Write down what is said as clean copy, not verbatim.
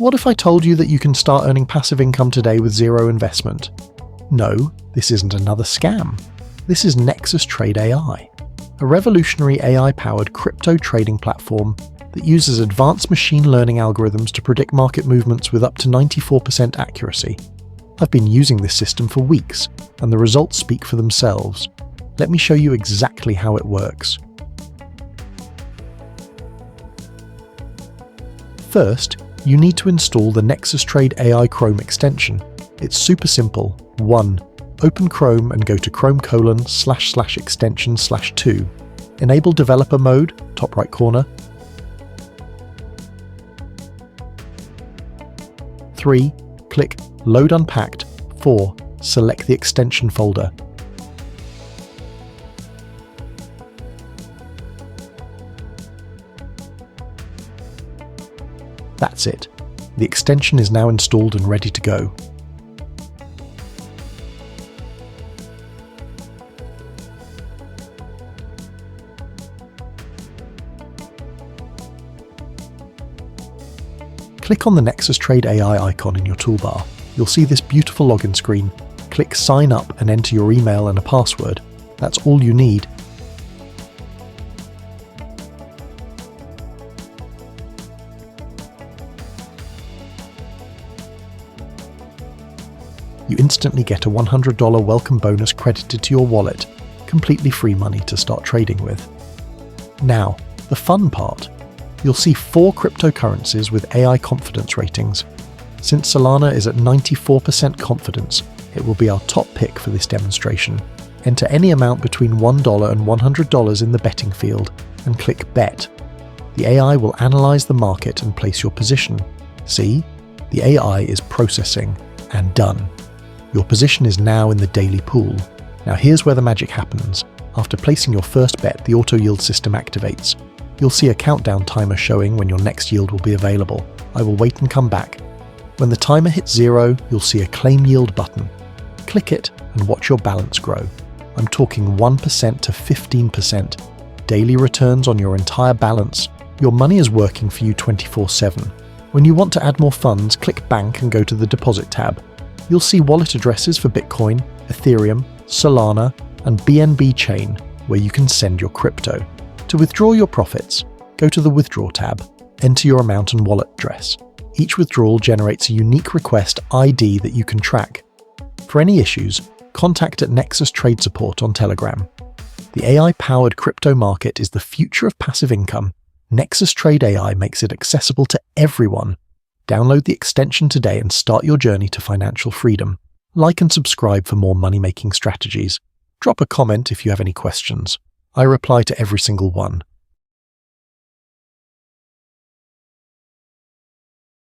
What if I told you that you can start earning passive income today with zero investment? No, this isn't another scam. This is NexusTrade AI, a revolutionary AI-powered crypto trading platform that uses advanced machine learning algorithms to predict market movements with up to 94% accuracy. I've been using this system for weeks, and the results speak for themselves. Let me show you exactly how it works. First, you need to install the NexusTrade AI Chrome extension. It's super simple. 1. Open Chrome and go to chrome://extension/2. Enable developer mode, top right corner. 3. Click Load Unpacked. 4. Select the extension folder. That's it. The extension is now installed and ready to go. Click on the NexusTrade AI icon in your toolbar. You'll see this beautiful login screen. Click Sign Up and enter your email and a password. That's all you need. You instantly get a $100 welcome bonus credited to your wallet, completely free money to start trading with. Now, the fun part. You'll see 4 cryptocurrencies with AI confidence ratings. Since Solana is at 94% confidence, it will be our top pick for this demonstration. Enter any amount between $1 and $100 in the betting field and click Bet. The AI will analyze the market and place your position. See? The AI is processing and done. Your position is now in the daily pool. Now here's where the magic happens. After placing your first bet, the auto yield system activates. You'll see a countdown timer showing when your next yield will be available. I will wait and come back. When the timer hits 0, you'll see a claim yield button. Click it and watch your balance grow. I'm talking 1% to 15%. Daily returns on your entire balance. Your money is working for you 24/7. When you want to add more funds, click Bank and go to the Deposit tab. You'll see wallet addresses for Bitcoin, Ethereum, Solana, and BNB Chain, where you can send your crypto. To withdraw your profits, go to the Withdraw tab, enter your amount and wallet address. Each withdrawal generates a unique request ID that you can track. For any issues, contact at Nexus Trade Support on Telegram. The AI-powered crypto market is the future of passive income. NexusTrade AI makes it accessible to everyone. Download the extension today and start your journey to financial freedom. Like and subscribe for more money-making strategies. Drop a comment if you have any questions. I reply to every single one.